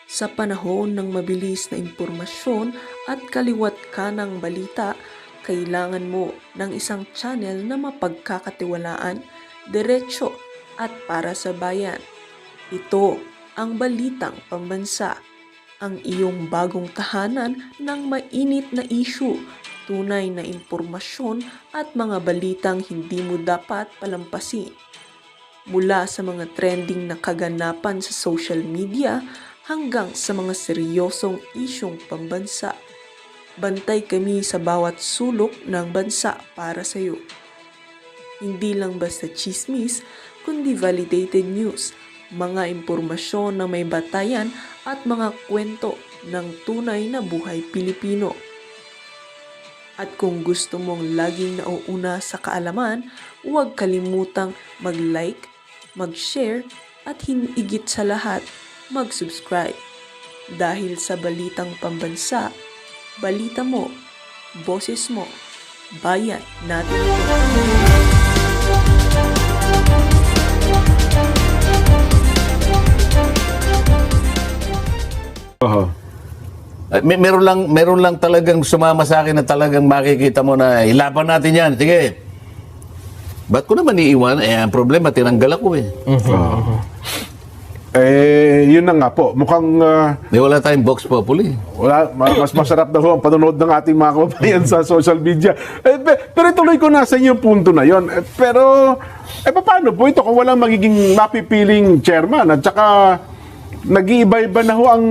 Sa panahon ng mabilis na impormasyon at kaliwat kanang balita, kailangan mo ng isang channel na mapagkakatiwalaan, diretso at para sa bayan. Ito ang Balitang Pambansa, ang iyong bagong tahanan ng mainit na issue, tunay na impormasyon at mga balitang hindi mo dapat palampasin. Mula sa mga trending na kaganapan sa social media hanggang sa mga seryosong isyong pambansa. Bantay kami sa bawat sulok ng bansa para sa iyo. Hindi lang basta chismis, kundi validated news, mga impormasyon na may batayan at mga kwento ng tunay na buhay Pilipino. At kung gusto mong laging nauuna sa kaalaman, huwag kalimutang mag-like, mag-share at higit sa lahat, mag-subscribe. Dahil sa Balitang Pambansa, balita mo, boses mo, bayan natin ito. Meron lang talagang sumama sa akin na talagang makikita mo na ilaban natin yan. Sige. Ba't ko naman iiwan? Ang problema, tinanggal ako eh. Yun na nga po. Mukhang Wala tayong Vox Populi. mas masarap na ho ang panonood ng ating mga kababayan sa social media. Pero ituloy ko na sa inyo yung punto na yon. Pero, paano po ito kung walang magiging mapipiling chairman at saka nag-iiba-iba na ho ang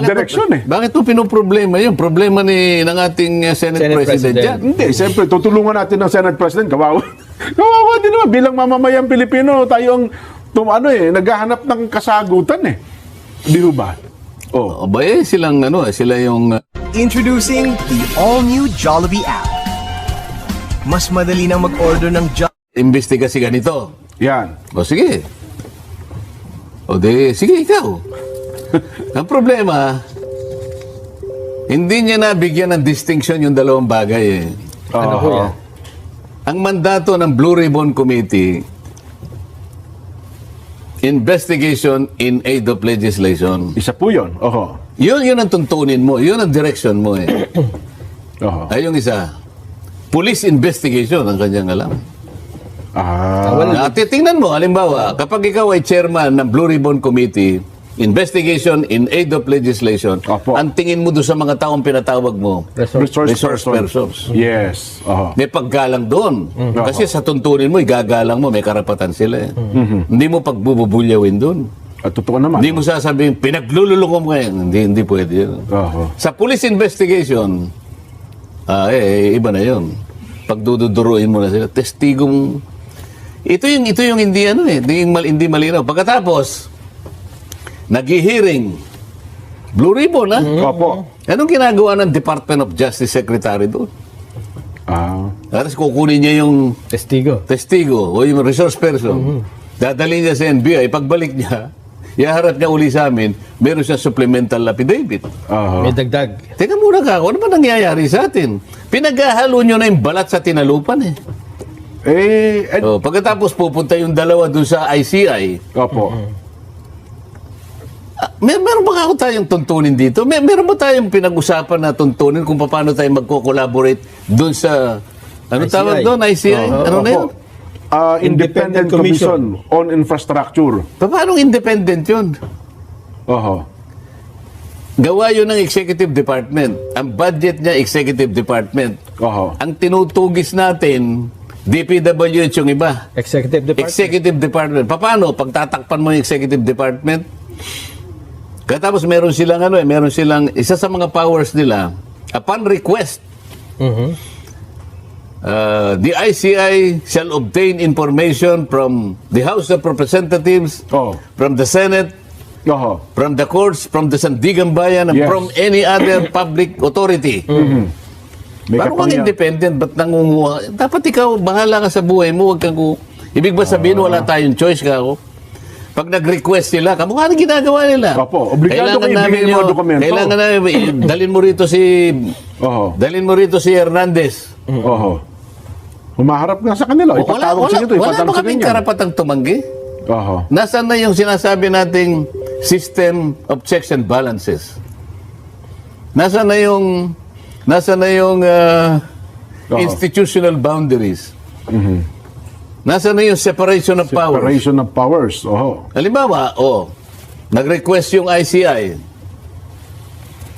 direksyon eh. Bakit ito pinoproblema yun? Problema ng ating Senate President yan. Hindi, siyempre, tutulungan natin ng Senate President. Kawawa. Kawawa din naman. Bilang mamamayang Pilipino, tayo ang naghahanap ng kasagutan eh. Di ba? Oh. Sila yung... Introducing the all-new Jollibee app. Mas madali nang mag-order ng Imbestigasyon ganito. Yan. O sige. Sige ikaw. Ang problema, hindi niya nabigyan ng distinction yung dalawang bagay eh. Ano po yan? Ang mandato ng Blue Ribbon Committee, investigation in aid of legislation. Isa po yun. Oho. Yun ang tuntunin mo. Yun ang direction mo eh. Oho. Ay yung isa, police investigation ang kanyang alam. Tingnan mo, halimbawa, kapag ikaw ay chairman ng Blue Ribbon Committee, investigation in aid of legislation, Opo. ang tingin mo doon sa mga taong pinatawag mo, resource persons. Yes. Oho. May paggalang doon. Kasi sa tuntunin mo, igagalang mo, may karapatan sila eh. Hindi mo pagbububulyawin doon. At totoo naman. Hindi mo sasabihin, pinaglululong mo ngayon. Hindi pwede yun. Oho. Sa police investigation, iba na yun. Pagduduruin mo na sila, testigong... Ito yung hindi malinaw. Pagkatapos, nag-hearing, Blue Ribbon, ha? Opo. Anong ginagawa ng Department of Justice Secretary doon? Tapos kukunin niya yung testigo o yung resource person. Dadalhin niya sa NBI. Pagbalik niya, iharap niya uli sa amin, meron siya supplemental affidavit. Oho. May dagdag. Teka muna ka, ano ba nangyayari sa atin? Pinaghahalo nyo na yung balat sa tinalupan eh. Pagkatapos pupunta yung dalawa dun sa ICI. Opo. Meron ba ako tayong tuntunin dito? Meron ba tayong pinag-usapan na tuntunin kung paano tayo magko-collaborate dun sa... Ano ICI. Tawag doon? ICI? Ano na yun? Independent Commission on Infrastructure. Paano independent yun? Oho. Gawa yun ng Executive Department. Ang budget niya, Executive Department. Oho. Ang tinutugis natin, DPWH yung iba. Executive Department. Executive Department. Paano? Pagtatakpan mo yung Executive Department, katapos meron silang isa sa mga powers nila, upon request, the ICI shall obtain information from the House of Representatives, from the Senate, from the courts, from the Sandigan Bayan, and from any other public authority. Paano kang independent? Ba't nangunguha? Dapat ikaw, bahala ka sa buhay mo. Huwag kang ibig ba sabihin, wala tayong choice ka ako? Pag nag-request sila, kamukha na ginagawa nila. Opo, obligado kayo ibigay mga dokumento. Kailangan namin, dalhin mo rito si Hernandez. Oho. Humaharap nga sa kanila. Ipatawag sa inyo ito. Wala ba kaming karapatang tumanggi? Nasaan na yung sinasabi nating system of checks and balances? Nasaan na yung institutional boundaries? Nasaan na yung separation of powers? Separation of powers. Halimbawa, nag-request yung ICI.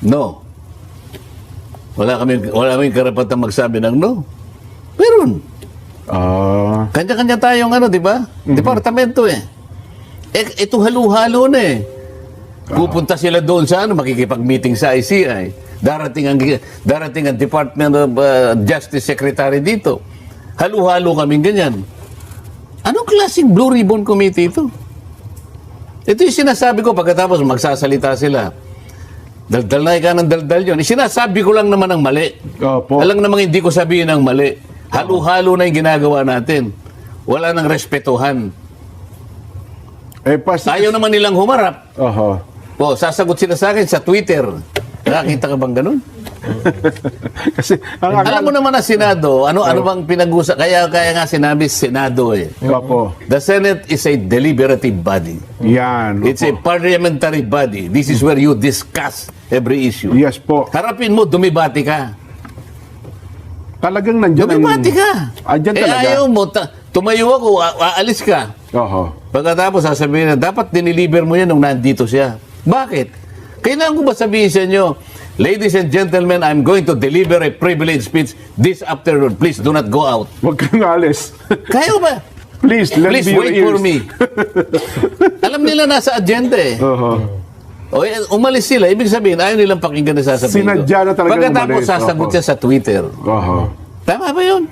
No. Wala kaming karapatan magsabi ng no. Meron. Kanya-kanya tayong di ba? Departamento ito halo-halo na Pupunta sila doon sa makikipag-meeting sa ICI. Darating ang Department of Justice Secretary dito. Halo-halo kaming ganyan. Anong klaseng Blue Ribbon Committee ito? Ito yung sinasabi ko pagkatapos magsasalita sila. Daldal na ika ng daldal yun. Sinasabi ko lang naman ang mali. Opo. Alam namang hindi ko sabihin ang mali. Halo-halo na yung ginagawa natin. Wala nang respetuhan. Ayaw naman nilang humarap. Sasagot sila sa akin sa Twitter. Nakakita ka bang ganun? Kasi alam mo naman na Senado, ano bang pinag-usap? Kaya nga sinabi Senado Opo. The Senate is a deliberative body. Yan. It's a parliamentary body. This is where you discuss every issue. Yes po. Harapin mo, dumibati ka. Talagang nandiyan Dumibati ka. Andyan talaga. Ayaw mo, tumayo ako, aalis ka. Pagkatapos sasabihin na, dapat diniliber mo yan nung nandito siya. Bakit? Kailangan ko ba sabihin sa inyo, ladies and gentlemen, I'm going to deliver a privilege speech this afternoon. Please do not go out. Huwag kang alis. Kaya ba? Please wait for me. Alam nila nasa agenda umalis sila. Ibig sabihin, ayaw nilang pakinggan na sasabihin ko. Sinadya na talaga pagkatapos umalis. sasagot siya sa Twitter. Tama ba yun?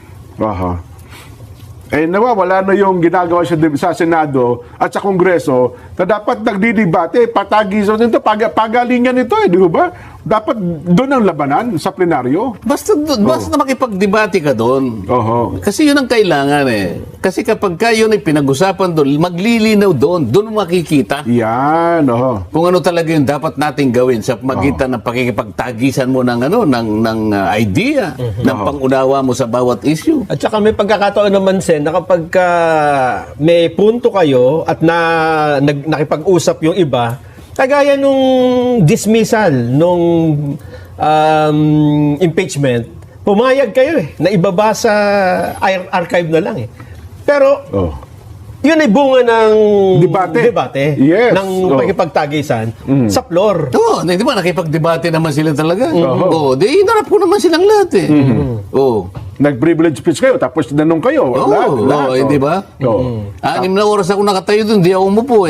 Nawawala na yung ginagawa sa Senado at sa Kongreso na dapat nagdidebate, patagisan nito, pagalingan nito di ba? Dapat doon ang labanan sa plenaryo. Basta makipagdebate ka doon. Kasi yun ang kailangan Kasi kapag yun ay pinag-usapan doon, maglilinaw doon makikita. Yan, kung ano talaga yung dapat nating gawin sa magitan ng pakikipagtagisan mo ng idea, ng pangunawa mo sa bawat issue. At saka may pagkakataon naman, Sen, na kapag may punto kayo at nakipag-usap yung iba, kagaya nung dismissal, nung impeachment, pumayag kayo na ibaba sa archive na lang Pero, yun ay bunga ng debate yes. ng pakipagtagisan sa floor. Di ba nakipagdebate naman sila talaga? Inarap ko naman silang lahat Nag-privilege speech kayo, tapos nanong kayo. Lahat. Di ba? 6 na oras ako nakatayo doon, di ako umupo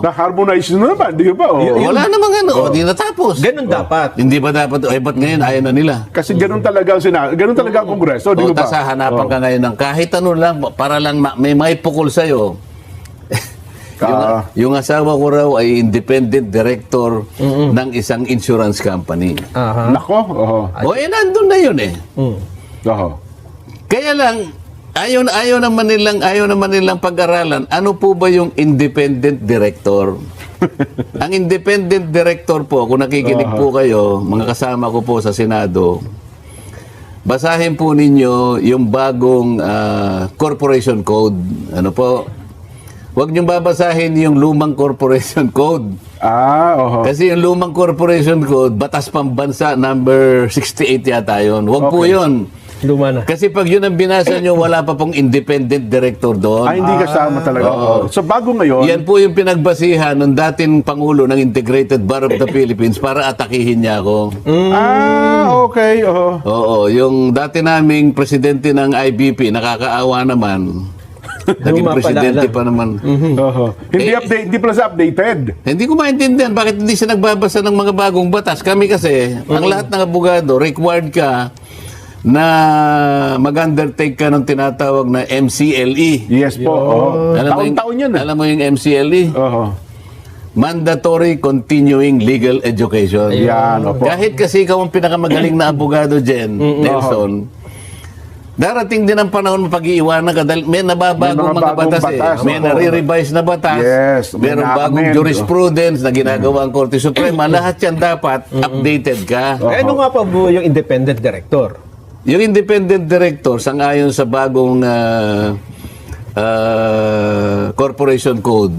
Na-harmonize na naman, di ba? Wala namang di natapos. Ganun dapat. Hindi ba dapat, ba't ngayon ayaw na nila? Kasi ganun talaga ang Senado, ganun talaga ang Kongreso, di ba? Tapos hanapan ka ngayon ng kahit ano lang, para lang may maipukol sa'yo. Yung asawa ko raw ay independent director ng isang insurance company. Nako. Nandun na yun Kaya lang, ayaw naman nilang pag-aralan, ano po ba yung independent director? Ang independent director po, kung nakikinig po kayo, mga kasama ko po sa Senado, basahin po ninyo yung bagong corporation code. Ano po? Huwag niyong babasahin yung lumang corporation code. Kasi yung lumang corporation code, Batas Pambansa number 68 yata yun. Huwag po yun. Luma na. Kasi pag yun ang binasa nyo, wala pa pong independent director doon. Hindi kasama talaga. So bago ngayon... Yan po yung pinagbasihan ng dating Pangulo ng Integrated Bar of the Philippines para atakihin niya ako. Okay. Yung dati naming presidente ng IBP, nakakaawa naman. Naging presidente pa naman. Hindi pala sa updated. Hindi ko maintindihan bakit hindi siya nagbabasa ng mga bagong batas. Kami kasi, ang lahat ng abogado, required ka na mag-undertake ka ng tinatawag na MCLE. Yes po. Taon-taon yan. Alam mo yung MCLE? Mandatory Continuing Legal Education. Yan, opo. Kahit kasi ikaw ang pinakamagaling na abogado dyan, Nelson, darating din ang panahon mapag-iiwanan ka dahil may nababagong mga batas May nare-revise na batas. Yes. Meron bagong jurisprudence na ginagawa ang Korte Suprema. Lahat yan dapat updated ka. Ano nga pa po yung independent director? Yung independent director, sang-ayon sa bagong corporation code,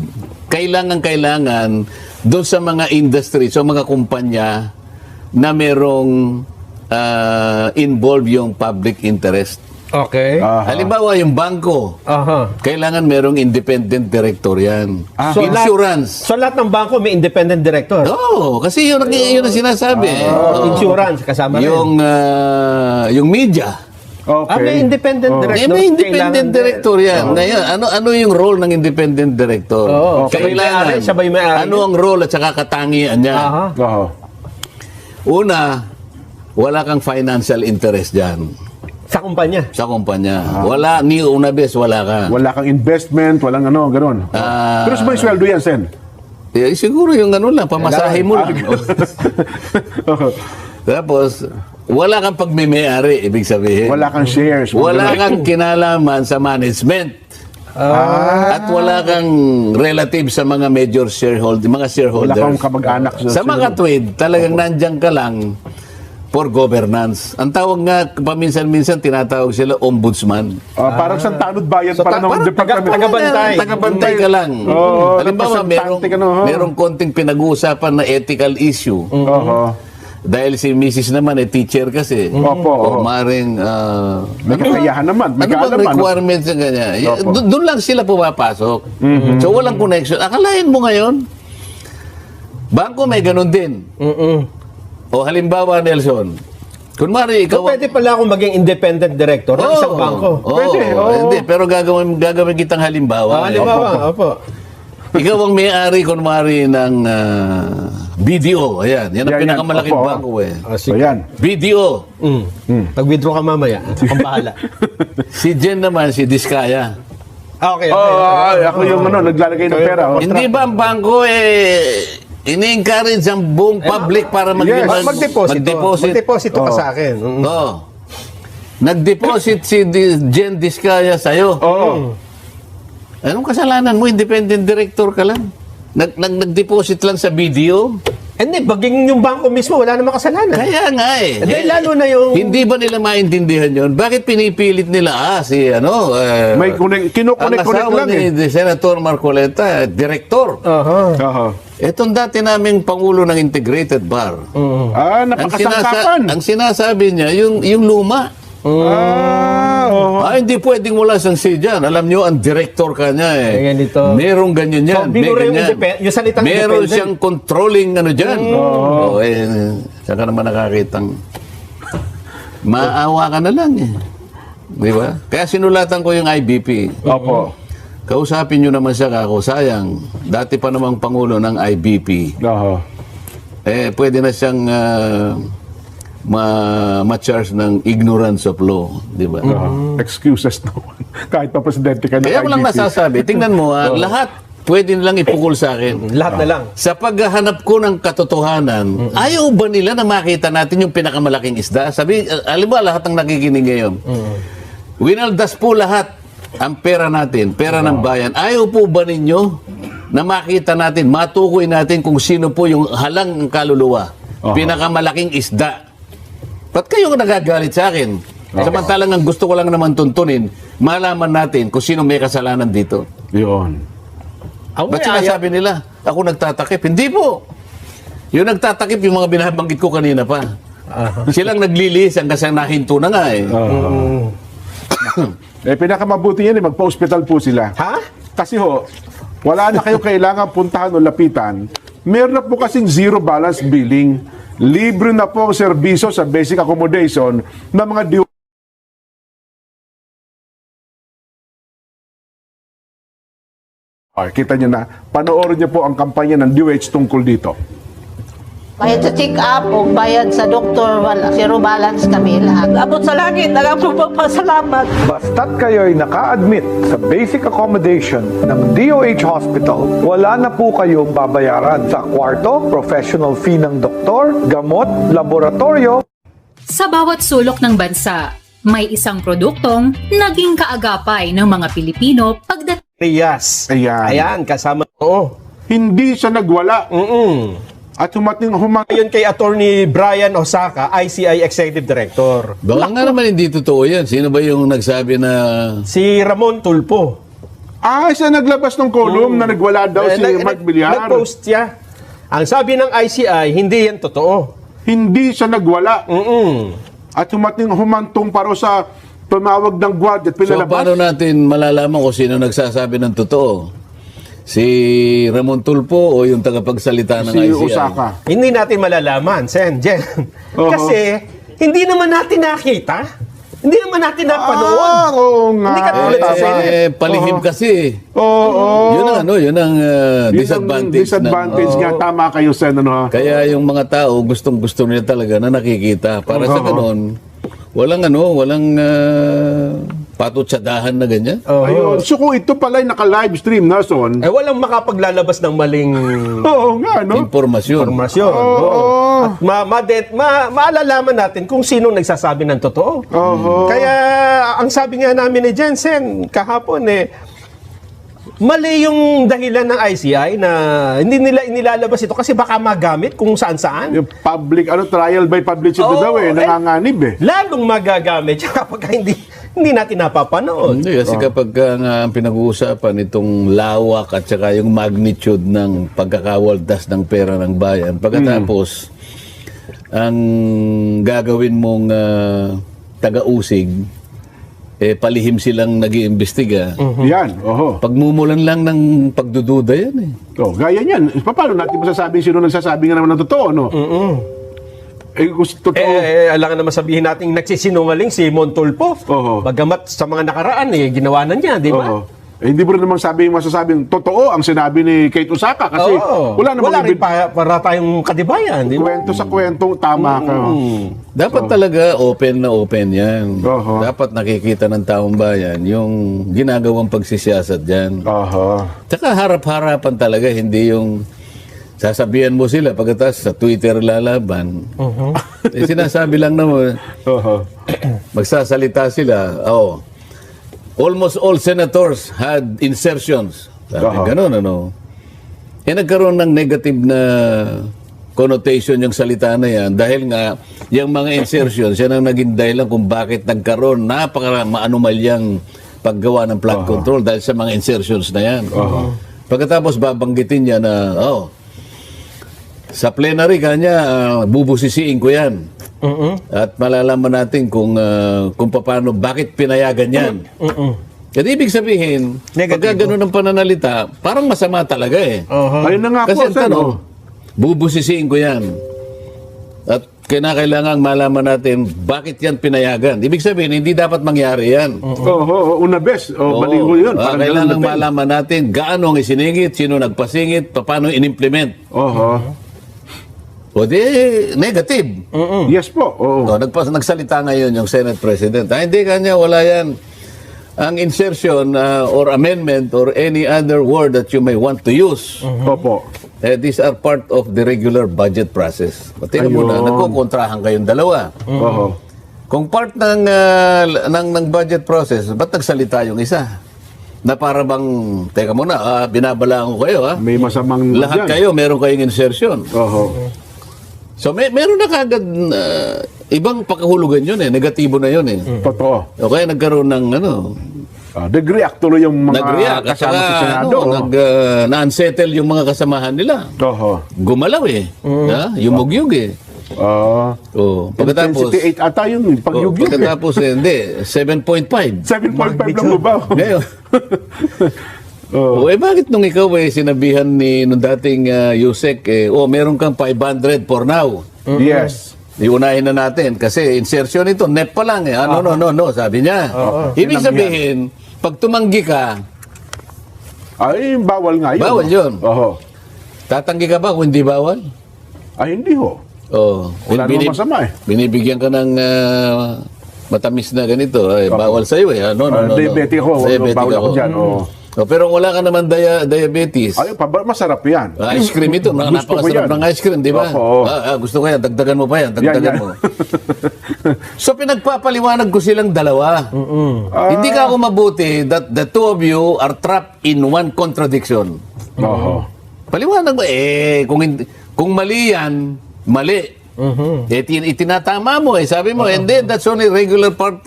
kailangan doon sa mga industry, sa mga kumpanya na merong involve yung public interest. Okay. Halimbawa, yung bangko, Aha. kailangan merong independent director yan. So, Insurance. So lahat ng bangko may independent director. Oo, kasi yun ang sinasabi. Insurance kasama rin. Yung media. Okay. May independent director. May independent director yan. Ngayon, ano yung role ng independent director? Oo. Kailangan, Siya ba yung may-ari? ano ang role at saka katangian niya? Aha. Oo. Una, wala kang financial interest dyan Sa kumpanya. sa kumpanya. Wala, ni una bes, wala ka. Wala kang investment, walang ano, gano'n. Pero sa may sweldo yan, Sen? Eh, siguro yung ano lang, pamasahe mo lang. Tapos, wala kang pagmimay-ari, ibig sabihin. Wala kang shares. Wala kang kinalaman sa management. At wala kang relative sa mga major shareholder, mga Wala shareholders. kang kamag-anak. Sa mga tweed, talagang nandyan ka lang for governance. Ang tawag nga, paminsan-minsan, tinatawag sila ombudsman. Parang sa tanod bayan para ng parang department. taga-bantay. Tagabantay ka lang. Oo, Halimbawa, representante ka, no? merong konting pinag-uusapan na ethical issue. Oo. Dahil si Mrs. naman, teacher kasi. Opo, O oo. maring... May kakayahan naman. May Ano bang kaalaman. requirements ng ganyan? Opo. Doon lang sila pumapasok. So walang connection. Akalain mo ngayon, bangko may ganun din. O halimbawa, Nelson, kunwari So, ikaw... pwede pala akong maging independent director ng isang bangko. Pwede, oo. Hindi, pero gagawin kitang halimbawa. Halimbawa, opo. Ikaw ang may-ari, kunwari, ng BDO. Ayan, yan ang Yan, pinakamalaking opo. bangko eh. So yan. BDO. Pag-withdraw ka mamaya, akong bahala. Si Jen naman, si Diskaya. Okay, okay. Ako yung naglalagay ng pera. oh. Hindi ba ang bangko ini-encourage ang buong public para Yes. Magdeposito. magdeposit? Magdeposito ka sa akin. Oo. Nag-deposit si Jen Diskaya sa'yo. Oo. Anong kasalanan mo? Independent director ka lang. Nag-deposit lang sa BDO. Hindi, baging yung bangko mismo, wala namang kasalanan. Kaya nga eh. Hindi, lalo na yung... Hindi ba nila maintindihan yon? Bakit pinipilit nila, May ang kinukunik asawa lang eh. ni Senator Marcoleta, director. Oo. Etong dati naming Pangulo ng Integrated Bar. Napakasangkapan. Ang sinasabi niya, yung luma. Oo. Hindi pwedeng wala siyang say dyan. Alam niyo, ang director ka niya eh. May ganito. Merong ganyan yan. So, binura yung ganyan. yung salitang Meron independent. siyang controlling dyan. Saka naman nakakitang maawa ka na lang eh. Di ba? Kaya sinulatan ko yung IBP. Opo. Kausapin nyo naman siya kako. Sayang, dati pa namang Pangulo ng IBP. Oo. Pwede na siyang ma-charge ng ignorance of law, di ba? Excuses naman. Kahit pa presidente ka ng Kaya ko lang IDP. nasasabi, tingnan mo lahat pwede nilang ipukol sa akin. Lahat na lang. Sa paghahanap ko ng katotohanan, ayaw ba nila na makita natin yung pinakamalaking isda? Sabi, alam mo, lahat ng nakikinig ngayon. Winaldas po lahat ang pera natin, pera ng bayan. Ayaw po ba ninyo na makita natin, matukoy natin kung sino po yung halang kaluluwa? Pinakamalaking isda. Ba't kayo nagagalit sa akin? Samantalang ang gusto ko lang naman tuntunin, malaman natin kung sino may kasalanan dito. Yun. Ba't sinasabi nila, ako nagtatakip? Hindi po. Yung nagtatakip, yung mga binabanggit ko kanina pa. Silang naglilis hanggang sa nahinto na nga eh. Pinakamabuti yan magpa-hospital po sila. Ha? Kasi wala na kayo kailangan puntahan o lapitan. Meron na po kasing zero balance billing. Libre na po ang serbisyo sa basic accommodation ng mga kita nyo na, panoorin nyo po ang kampanya ng DOH tungkol dito. Bayad sa check-up o bayad sa doktor, wala, zero balance kami lahat. Abot sa langit, nagpapasalamat. Basta't kayo'y naka-admit sa basic accommodation ng DOH Hospital, wala na po kayong babayaran sa kwarto, professional fee ng doktor, gamot, laboratorio. Sa bawat sulok ng bansa, may isang produktong naging kaagapay ng mga Pilipino pagdating Rias. Ayan. Ayan, kasama. Oo. Hindi siya nagwala. At humating Ayon kay Attorney Brian Osaka, ICI Executive Director. Baka nga naman hindi totoo yan. Sino ba yung nagsabi na... Si Ramon Tulpo. Siya naglabas ng column na nagwala daw si Mark Villar. Nag-post siya. Ang sabi ng ICI, hindi yan totoo. Hindi siya nagwala. At humantong paro sa tumawag ng guard at So, pinalabas. paano natin malalaman kung sino nagsasabi ng totoo? Si Ramon Tulfo o yung tagapagsalita ng si ICI? Osaka. Hindi natin malalaman, Sen, Jen. Kasi, hindi naman natin nakita. Hindi naman natin napanood. Oo nga. Hindi ka tulad sa Senate. Palihim kasi. Oo. Yun ang Yun ang disadvantage. disadvantage nga. Tama kayo, Sen. Ano, ha? Kaya yung mga tao, gustong-gusto nila talaga na nakikita. Para sa ganun, walang patutsadahan na ganyan. Ayun. So kung ito pala yung naka-live stream na, Son. Walang makapaglalabas ng maling Oo nga, no? Informasyon. informasyon. Oo. At maalalaman natin kung sino nagsasabi ng totoo. Kaya, ang sabi nga namin ni Jensen kahapon, mali yung dahilan ng ICI na hindi nila inilalabas ito kasi baka magamit kung saan-saan. Yung public, trial by publicity daw nanganganib Lalong magagamit kapag hindi natin napapanood. Hindi, kasi kapag nga ang pinag-uusapan itong lawak at saka yung magnitude ng pagkakawaldas ng pera ng bayan, pagkatapos ang gagawin mong taga-usig, palihim silang nag-iimbestiga. Yan, Pagmumulan lang ng pagdududa yan gaya niyan. Paano natin masasabi sino nagsasabi nga naman ng totoo, no? Gusto totoo. Alangan naman sabihin natin nagsisinungaling si Montulfo. Bagamat sa mga nakaraan, ginawa na niya, di ba? Hindi mo rin naman masasabing totoo ang sinabi ni Kate Osaka kasi wala rin para tayong katibayan, di ba? kwento sa kwentong tama ka. Dapat talaga open na open yan. Dapat nakikita ng taong bayan yung ginagawang pagsisiyasat dyan. Tsaka harap-harapan talaga, hindi yung sasabihan mo sila pagkatapos sa Twitter lalaban. Sinasabi lang naman, magsasalita sila, almost all senators had insertions. Sabi, ganun, nagkaroon ng negative na connotation yung salita na yan dahil nga yung mga insertions, yan ang naging dahilan kung bakit nagkaroon maanumalyang paggawa ng flood control dahil sa mga insertions na yan. Pagkatapos babanggitin niya na, sa plenary kanya, bubusisiin ko yan. At malalaman natin kung paano, bakit pinayagan yan. Kasi ibig sabihin, pagka ganun ang pananalita, parang masama talaga Ayun na nga Kasi po, bubusisiin ko yan. At kailangan malaman natin bakit yan pinayagan. Ibig sabihin, hindi dapat mangyari yan. Una bes. Maligo yun. Kailangan malaman natin gaano ang isiningit, sino nagpasingit, paano in-implement. O di, negative. Yes po. Nagsalita ngayon yung Senate President. Hindi kanya, wala yan. Ang insertion or amendment or any other word that you may want to use, these are part of the regular budget process. Tingnan mo na, nagkukontrahan kayong dalawa. Kung part ng budget process, ba't nagsalita yung isa? Na para bang, teka muna, binabalaan ko kayo. May masamang lahat kayo, meron kayong insertion. So meron na kagad ibang pakahulugan yun negatibo na yun Totoo. Okay, nagkaroon ng nag-react tuloy yung mga at kasama sa Senado. na-unsettle yung mga kasamahan nila. Gumalaw yumugyug pagkatapos Intensity 8 ata yung pagyugyug. Pagkatapos hindi, 7.5. 7.5 lang ba? Ngayon. Bakit nung ikaw sinabihan ni nung dating Yusek, meron kang 500 for now. Yes. Iunahin na natin kasi insertion ito, net pa lang no, sabi niya. Ibig sabihin, pag tumanggi ka, ay bawal nga yun. Bawal yun. Tatanggi ka ba kung hindi bawal? Ay hindi wala namang masama Binibigyan ka ng matamis na ganito, bawal sa'yo no. Diabetic ako, bawal ako dyan. Pero wala ka naman diabetes. Ay, masarap yan. Ice cream ito. Napakasarap ng ice cream, di ba? Gusto ko yan. Dagdagan mo pa yan. Dagdagan mo. So, pinagpapaliwanag ko silang dalawa. Hindi ka ako mabuti that the two of you are trapped in one contradiction. Paliwanag mo. Kung mali yan, mali. Itinatama mo. Sabi mo, hindi, that's only regular part.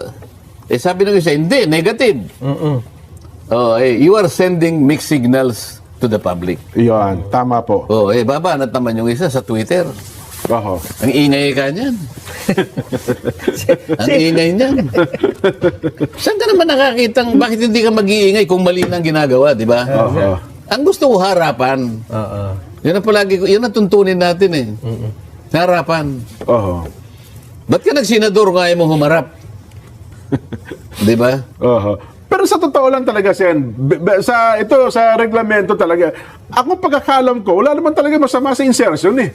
Sabi ng isa, hindi, negative. You are sending mixed signals to the public. Yan, tama po. Babanat naman yung isa sa Twitter. Oho. Ang ingay ka niyan. Ang ingay niyan. Saan ka naman nakakitang, bakit hindi ka mag-iingay kung mali nang ginagawa, di ba? Oho. Ang gusto ko harapan. Yun ang palagi ko, yun ang tuntunin natin eh. Harapan. Oho. Ba't ka nagsenador kung ayaw mo humarap? Di ba? Oho. Pero sa totoo lang talaga, Sen, sa reglamento talaga, ako pagkakalam ko, wala naman talaga masama sa insertion eh.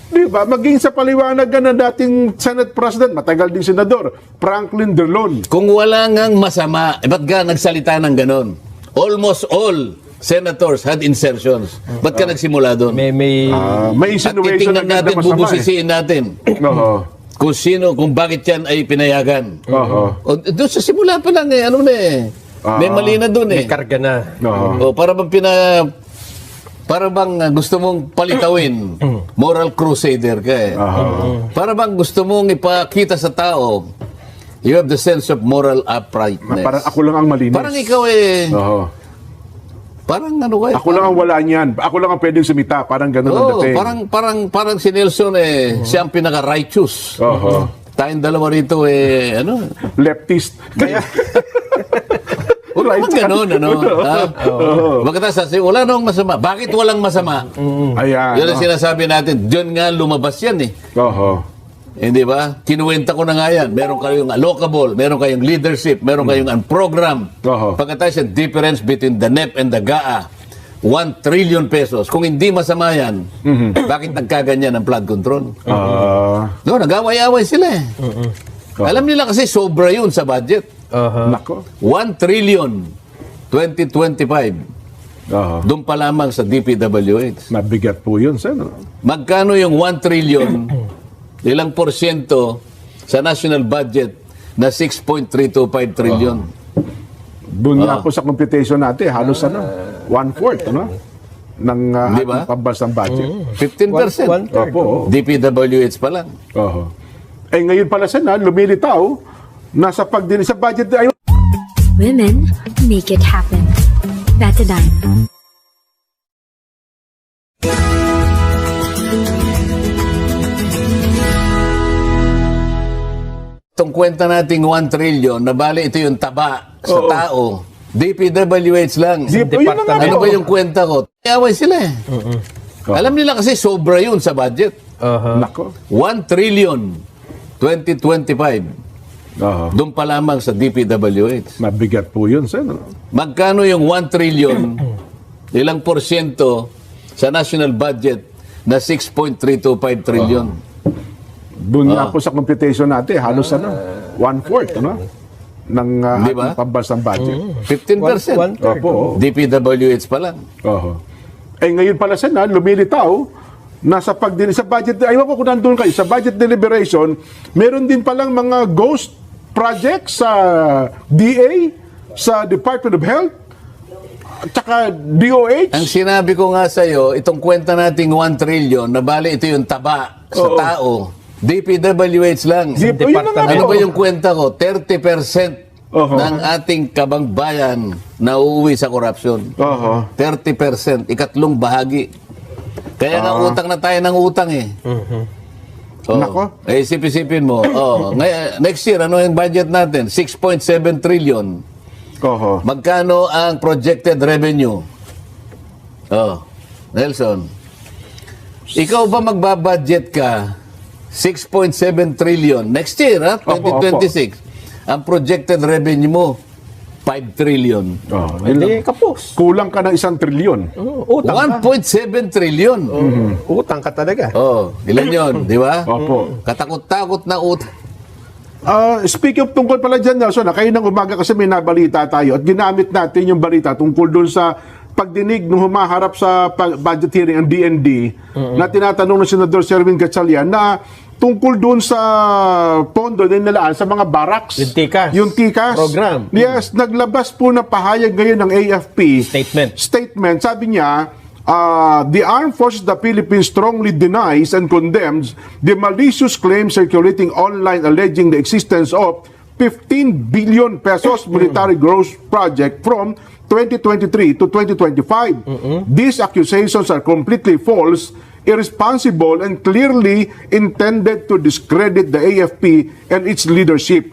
Di ba? Maging sa paliwanag na dating Senate President, matagal din senador, Franklin Drilon. Kung wala ngang masama, ba't ka nagsalita ng ganon? Almost all senators had insertions. Ba't ka nagsimula doon? May At insinuation titingnan natin, masama bubusisiin natin. Oho. Kung sino, kung bakit yan ay pinayagan. Oho. Doon sa simula pa lang ano na eh. May mali na doon eh. May karga na. Para bang para bang gusto mong palitawin, moral crusader ka eh. Para bang gusto mong ipakita sa tao, you have the sense of moral uprightness. Parang ako lang ang malinis. Parang ikaw eh, Oho. parang ano ka eh. Ako lang ang wala niyan. Ako lang ang pwedeng sumita. Parang ganun ang dating. parang si Nelson eh, siya ang pinaka-righteous. Oho. Tayong dalawa rito eh, Leftist. Kaya... Huwag ganun, wala nang masama. Bakit walang masama? Ayan. Yun ang sinasabi natin. Diyan nga lumabas yan eh. Oho. Hindi ba? Kinuwenta ko na nga yan. Meron kayong allocable, meron kayong leadership, meron kayong unprogram. Pagkatapos yung difference between the NEP and the GAA, 1 trillion pesos. Kung hindi masama yan, bakit nagkaganyan ang flood control? Nag-away-away sila eh. Alam nila kasi sobra yun sa budget. Nako. 1 trillion 2025. Doon pa lamang sa DPWH. Mabigat po yun, Sen. Magkano yung 1 trillion, ilang porsyento sa national budget na 6.325 trillion? Doon nga po sa computation natin, halos 1/4, ng Diba? ating pambansang budget. 15%. Opo. DPWH pa lang. Oho. Ngayon pala, Sen, lumilitaw, nasa sa budget ay Women make it happen. Betadine. Itong kwenta nating 1 trillion, na bali ito yung taba sa tao. DPWH lang. Ano ba yung kwenta ko? Away sila eh. Alam nila kasi sobra yun sa budget. Nako. 1 trillion 2025. Doon pa lamang sa DPWH. Mabigat po yun, Sen. Magkano yung 1 trillion, ilang porsyento sa national budget na 6.325 trillion? Doon nga po sa computation natin, halos 1/4, ng Diba? ating pambansang budget. 15%. Opo. DPWH pa lang. Oho. Ngayon pala, Sen, lumilitaw, sa budget, ayaw ko kung nandun kayo, sa budget deliberation, meron din palang mga ghost projects sa DA, sa Department of Health, at saka DOH. Ang sinabi ko nga sa'yo, itong kwenta nating 1 trillion, na bali ito yung taba sa tao, DPWH lang. Ano ba yung kwenta ko? 30% ng ating kabangbayan na uuwi sa korupsyon. 30%, ikatlong bahagi. Kaya nga utang na tayo ng utang eh. Nako. Isip-isipin mo. Next year, ano yung budget natin? 6.7 trillion. Magkano ang projected revenue? Nelson, ikaw ba magbabudget ka 6.7 trillion next year, 2026? Ang projected revenue mo 5 trillion. Hindi kapos. Kulang ka ng 1 trilyon. Utang ka. 1.7 trillion. Utang ka talaga. Ilan yun, di ba? Opo. Katakot-takot na utang. Speaking of tungkol pala dyan, Nelson, kayo ng umaga kasi may nabalita tayo at ginamit natin yung balita tungkol doon sa pagdinig nung humaharap sa budget hearing ang DND na tinatanong ng Senador Sherwin Gatchalian na tungkol doon sa pondo na nilalaan sa mga barracks. Yung TICAS. Program. Yes, naglabas po na pahayag ngayon ng AFP. Statement. Sabi niya, the Armed Forces of the Philippines strongly denies and condemns the malicious claims circulating online alleging the existence of 15 billion pesos military growth project from 2023 to 2025. These accusations are completely false, irresponsible, and clearly intended to discredit the AFP and its leadership.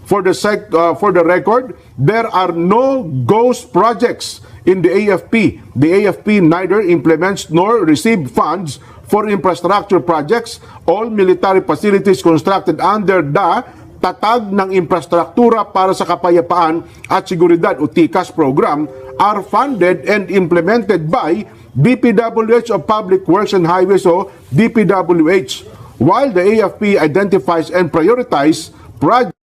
For the record, there are no ghost projects in the AFP. The AFP neither implements nor receives funds for infrastructure projects. All military facilities constructed under the Tatag ng Infrastruktura para sa Kapayapaan at Seguridad o TICAS program are funded and implemented by DPWH of Public Works and Highways o DPWH, while the AFP identifies and prioritizes projects